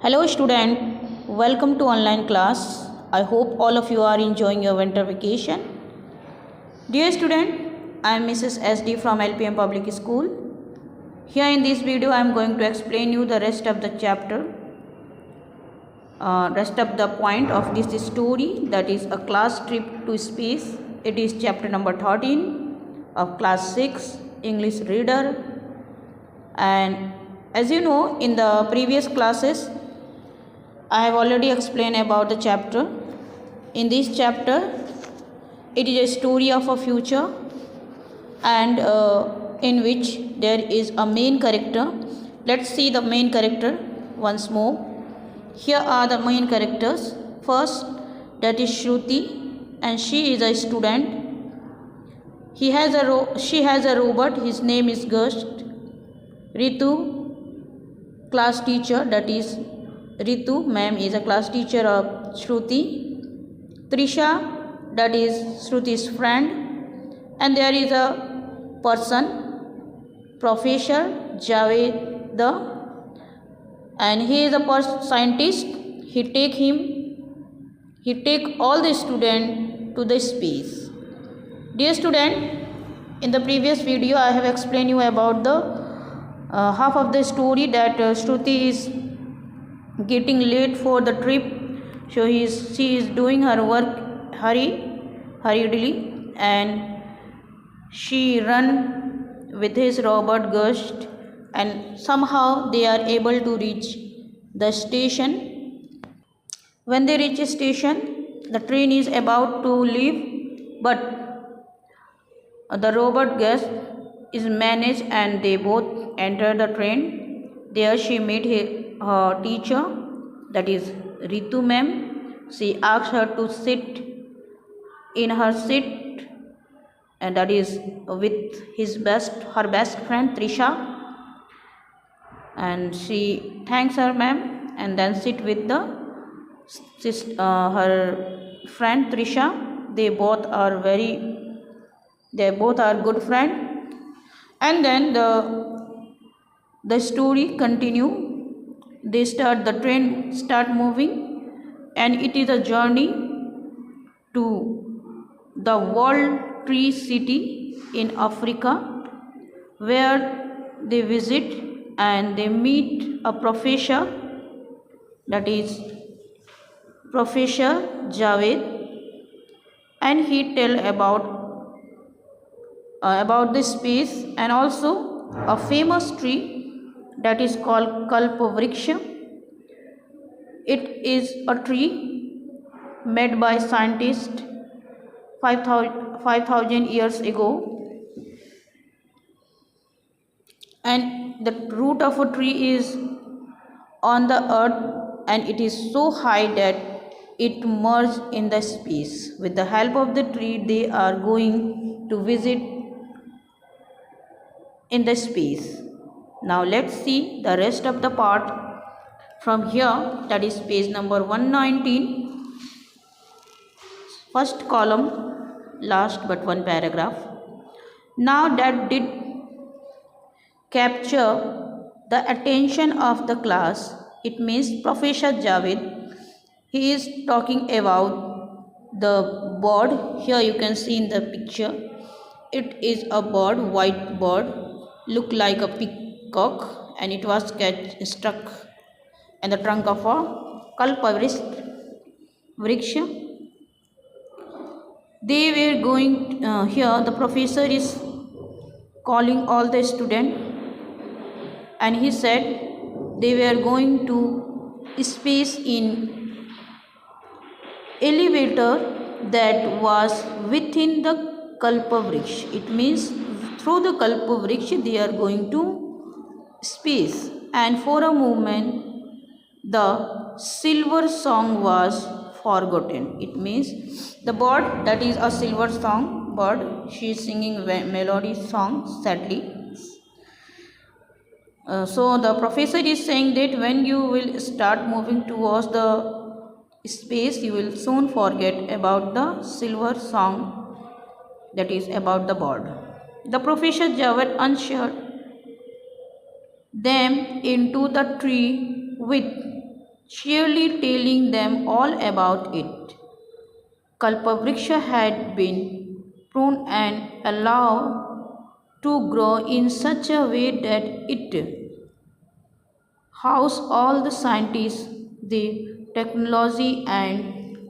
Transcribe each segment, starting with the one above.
Hello student, welcome to online class. I hope all of you are enjoying your winter vacation. Dear student, I am Mrs. SD from LPM Public School. Here in this video I am going to explain you the rest of the chapter, rest of the point of this story, that is a class trip to space. It is chapter number 13 of class 6 English reader. And as you know, in the previous classes I have already explained about the chapter. In this chapter, it is a story of a future and in which there is a main character. Let's see the main character once more. Here are the main characters. First, that is Shruti, and she is a student. She has a robot. His name is Gust. Ritu, class teacher, that is Ritu ma'am is a class teacher of Shruti. Trisha, that is Shruti's friend. And there is a person, Professor Javed, and he is a scientist. He take all the student to the space. Dear student, in the previous video I have explained you about the half of the story, that Shruti is getting late for the trip, so she is doing her work hurriedly, and she run with his robot Gust, and somehow they are able to reach the station. When they reach a station, the train is about to leave, but the robot Gust is managed and they both enter the train. There she meet her teacher, that is Ritu ma'am. She asks her to sit in her seat, and that is with her best friend Trisha, and she thanks her ma'am and then sit with her friend Trisha. They both are good friend, and then the story continue. The train start moving, and it is a journey to the World Tree City in Africa, where they visit and they meet a professor, that is Professor Javed, and he tell about the space and also a famous tree that is called Kalpavriksha. It is a tree made by scientists 5,000 years ago, and the root of a tree is on the earth, and it is so high that it merged in the space. With the help of the tree, they are going to visit in the space. Now let's see the rest of the part from here, that is page number 119, first column, last but one paragraph. Now that did capture the attention of the class. It means Professor Javed. He is talking about the bird. Here you can see in the picture, it is a bird, white bird, look like a peacock, and it was stuck in the trunk of a Kalpavriksha. They were going here. The professor is calling all the students, and he said they were going to space in elevator that was within the Kalpavriksha. It means through the Kalpavriksha they are going to space, and for a moment the silver song was forgotten. It means the bird, that is a silver song bird, she is singing melody song sadly. So the professor is saying that when you will start moving towards the space, you will soon forget about the silver song, that is about the bird. The Professor Javed ushered them into the tree with cheerily telling them all about it. Kalpavriksha had been pruned and allowed to grow in such a way that it housed all the scientists, the technology, and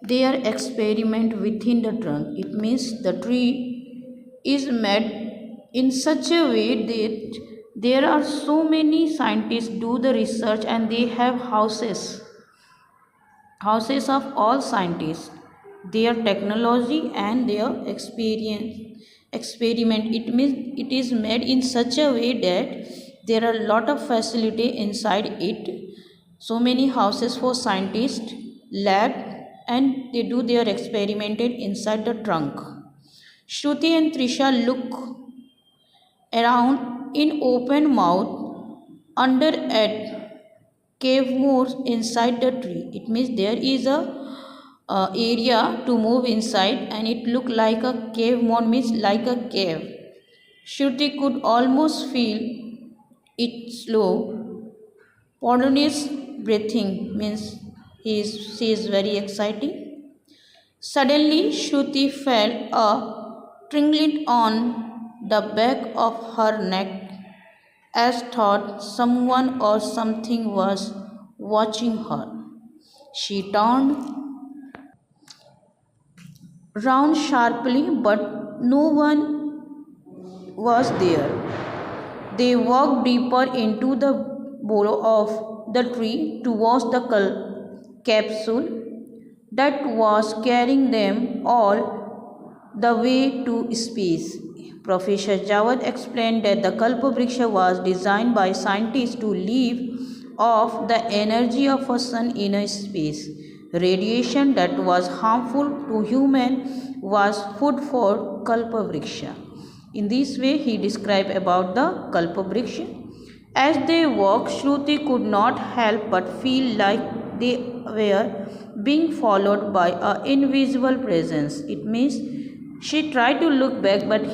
their experiment within the trunk. It means the tree is made in such a way that there are so many scientists do the research and they have houses of all scientists, their technology and their experiment. It means it is made in such a way that there are a lot of facility inside it, so many houses for scientists, lab, and they do their experimented inside the trunk. Shruti and Trisha look around in open mouth under at cave more inside the tree. It means there is a area to move inside and it look like a cave more, means like a cave. Shruti could almost feel its slow ponderous breathing, means she is very exciting. Suddenly Shruti felt a tingling on the back of her neck, as thought someone or something was watching her. She turned round sharply, but no one was there. They walked deeper into the burrow of the tree towards the capsule that was carrying them all the way to space. Professor Jawad explained that the Kalpavriksha was designed by scientists to live off the energy of a sun in a space. Radiation that was harmful to humans was food for Kalpavriksha. In this way, he described about the Kalpavriksha. As they walked, Shruti could not help but feel like they were being followed by an invisible presence. It means she tried to look back, but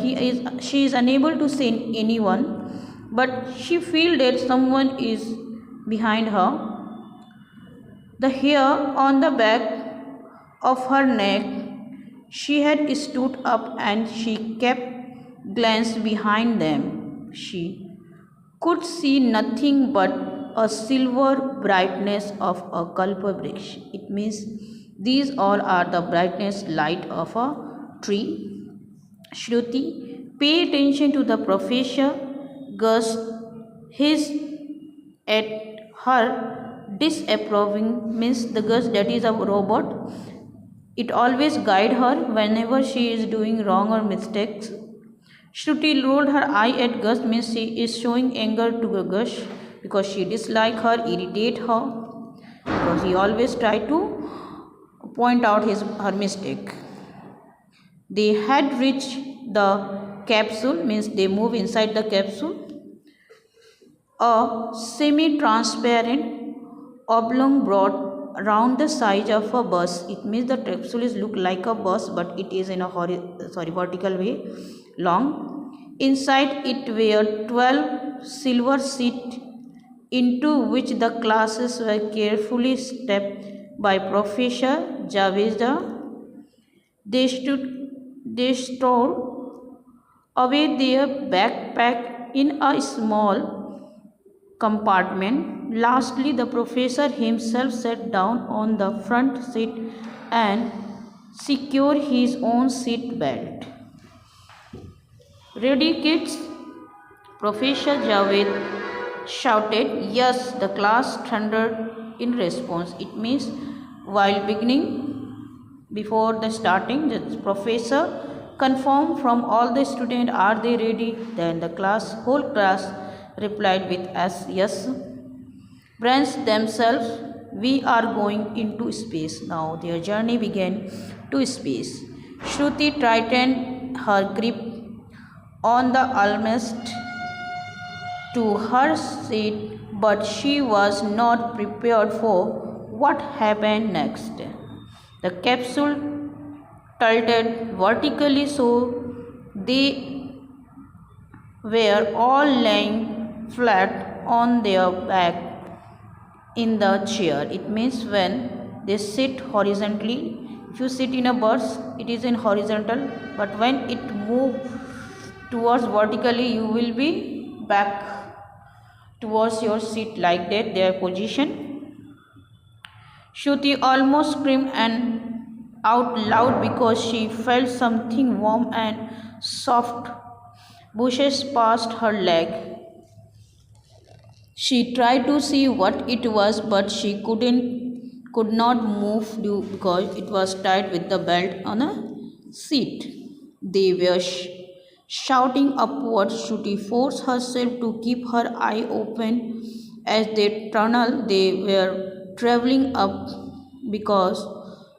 she is unable to see anyone. But she feels that someone is behind her. The hair on the back of her neck, she had stood up and she kept glancing behind them. She could see nothing but a silver brightness of a Kalpavriksha. It means these all are the brightness light of a tree. Shruti, pay attention to the professor. Gus his at her disapproving, means the Gus that is a robot. It always guide her whenever she is doing wrong or mistakes. Shruti rolled her eye at Gus, means she is showing anger to Gus because she dislike her, irritate her, because he always try to point out her mistake. They had reached the capsule, means they move inside the capsule. A semi-transparent oblong brought around the size of a bus. It means the capsule is look like a bus, but it is in a vertical way, long. Inside it were 12 silver seats into which the classes were carefully stepped by Professor Javeda. They stored away their backpack in a small compartment. Lastly, the professor himself sat down on the front seat and secured his own seat belt. Ready, kids? Professor Javed shouted. Yes, the class thundered in response. It means while beginning, before the starting, the professor confirmed from all the students, are they ready? Then the whole class replied with yes. Branched themselves, we are going into space. Now their journey began to space. Shruti tightened her grip on the almost to her seat, but she was not prepared for what happened next. The capsule tilted vertically, so they were all lying flat on their back in the chair. It means when they sit horizontally. If you sit in a bus, it is in horizontal, but when it move towards vertically, you will be back towards your seat, like that their position. Shruti almost screamed and out loud because she felt something warm and soft brushes past her leg. She tried to see what it was, but she could not move because it was tied with the belt on a seat. They were shouting upwards. Shruti forced herself to keep her eye open as they tunnel they were traveling up because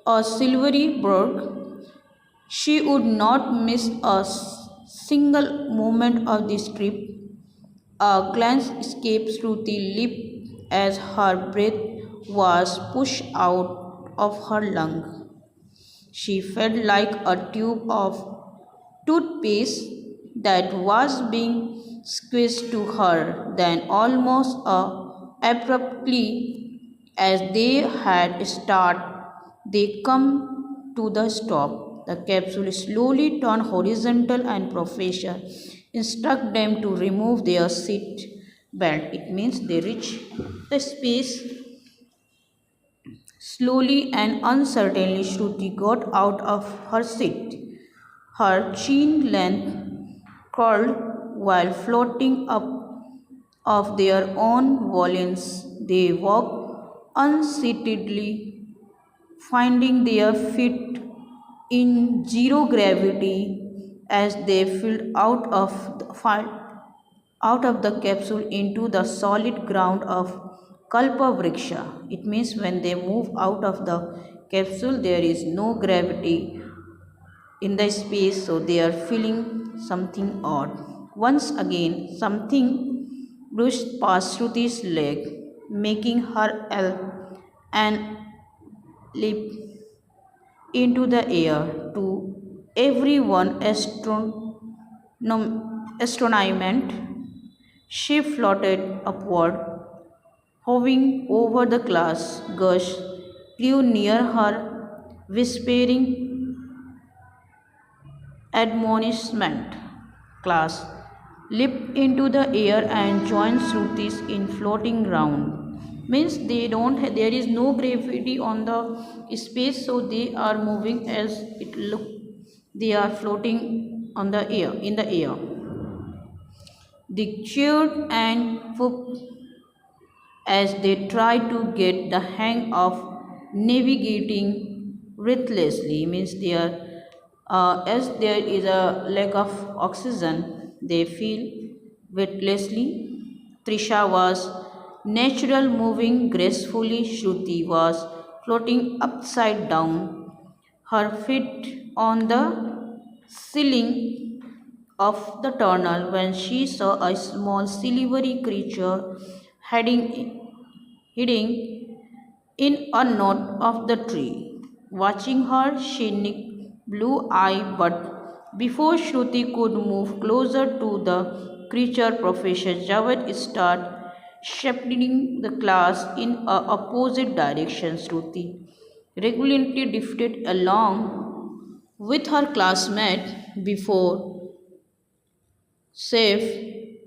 a silvery bird. She would not miss a single moment of this trip. A glance escaped through the lip as her breath was pushed out of her lung. She felt like a tube of toothpaste that was being squeezed to her. Then, almost abruptly, as they had started, they come to the stop. The capsule slowly turned horizontal and Professor instructed them to remove their seat belt. It means they reach the space slowly and uncertainly. Shruti got out of her seat. Her chin length curled while floating up of their own volumes. They walked unseatedly, finding their feet in zero gravity as they filled out of the capsule into the solid ground of Kalpavriksha. It means when they move out of the capsule, there is no gravity in the space, so they are feeling something odd. Once again, something brushed past Shruti's leg, making her and leap into the air. To everyone astonishment, she floated upward, hovering over the class. Gush flew near her, whispering admonishment. Class leaped into the air and joined Shrutis in floating ground. Means they don't there is no gravity on the space, so they are moving as it look, they are floating on the air in the air. They cheered and whooped as they tried to get the hang of navigating breathlessly. Means they are as there is a lack of oxygen, they feel breathlessly. Trisha was natural, moving gracefully. Shruti was floating upside down, her feet on the ceiling of the tunnel, when she saw a small silvery creature heading hiding in a knot of the tree. Watching her, she nicked blue eye, but before Shruti could move closer to the creature, Professor Javed started shepherding the class in a opposite direction. Shruti regularly drifted along with her classmate before Safe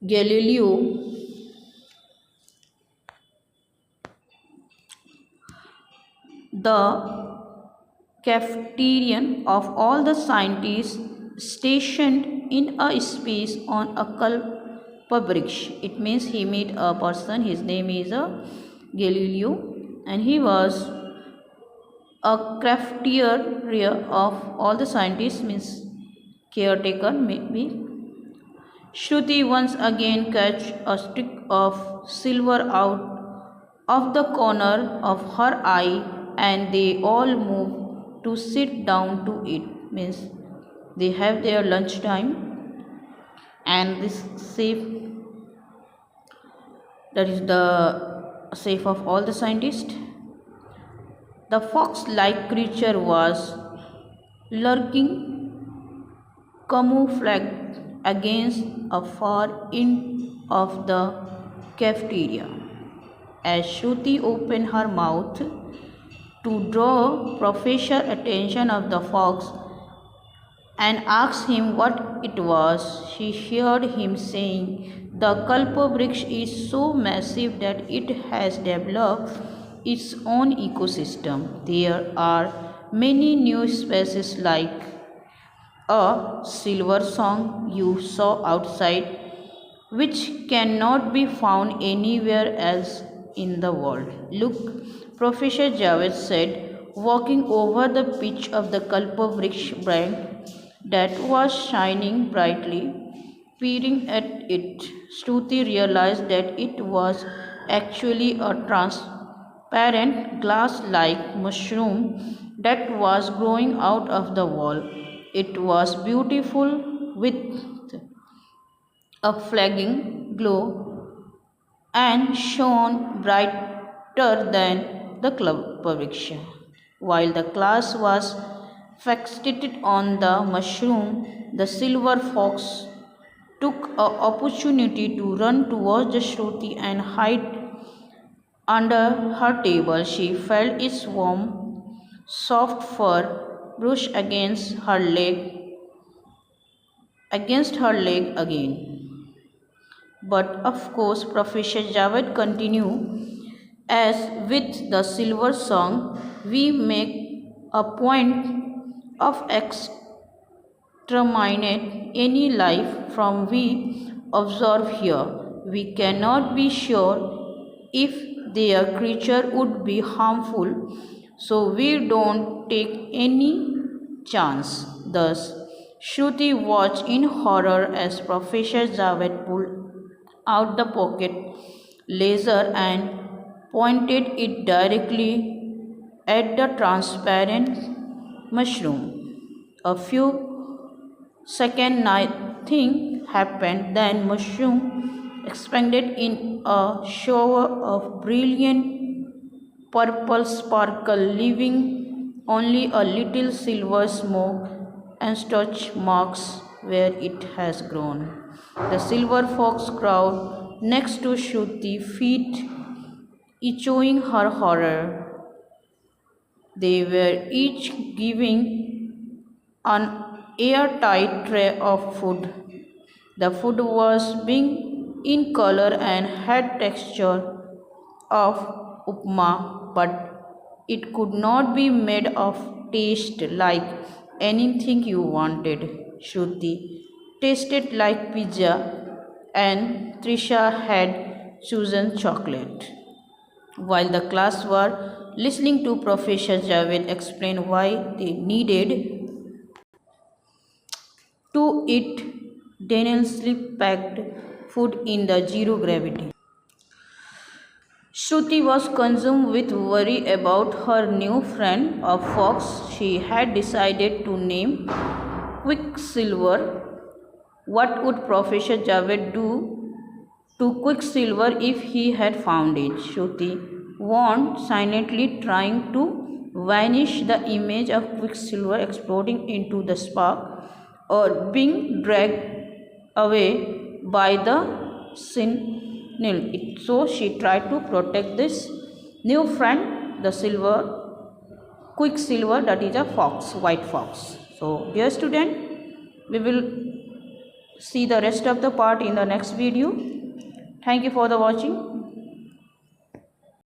Galileo, the cafeterian of all the scientists stationed in a space on a Kalpabridge. It means he met a person, his name is Galileo, and he was a cafeteria of all the scientists, means caretaker maybe. Shruti once again catch a stick of silver out of the corner of her eye, and they all move to sit down to eat. Means they have their lunch time, and this safe, that is the safe of all the scientists. The fox-like creature was lurking, camouflaged against a far end of the cafeteria. As Shruti opened her mouth to draw Professor attention of the fox and asked him what it was, she heard him saying, "The Kalpavriksha is so massive that it has developed its own ecosystem. There are many new species like a silver song you saw outside, which cannot be found anywhere else in the world." "Look," Professor Javed said, walking over the pitch of the Kalpavriksha branch that was shining brightly. Peering at it, Shruti realized that it was actually a transparent glass-like mushroom that was growing out of the wall. It was beautiful, with a flagging glow, and shone brighter than the Kalpavriksha. While the class was fixated on the mushroom, the silver fox took an opportunity to run towards Shruti and hide under her table. She felt its warm, soft fur brush against her leg again. But of course, Professor Javed continued, "As with the silver song, we make a point of exterminate any life form we observe here. We cannot be sure if their creature would be harmful, so we don't take any chance." Thus, Shruti watched in horror as Professor Javed pulled out the pocket laser and pointed it directly at the transparent mushroom. A few seconds nothing happened, then mushroom expanded in a shower of brilliant purple sparkle, leaving only a little silver smoke and stretch marks where it has grown. The silver fox crouched next to Shruti, feet echoing her horror. They were each giving an airtight tray of food. The food was pink in color and had texture of upma, but it could not be made of taste like anything you wanted. Shruti tasted like pizza, and Trisha had chosen chocolate. While the class were listening to Professor Javed explain why they needed to eat densely packed food in the zero gravity, Shruti was consumed with worry about her new friend, a fox she had decided to name Quicksilver. What would Professor Javed do to Quicksilver if he had found it? Shruti warned, silently trying to vanish the image of Quicksilver exploding into the spark or being dragged away by the sentinel. So she tried to protect this new friend, the Quicksilver, that is a fox, white fox. So, dear student, we will see the rest of the part in the next video. Thank you for the watching.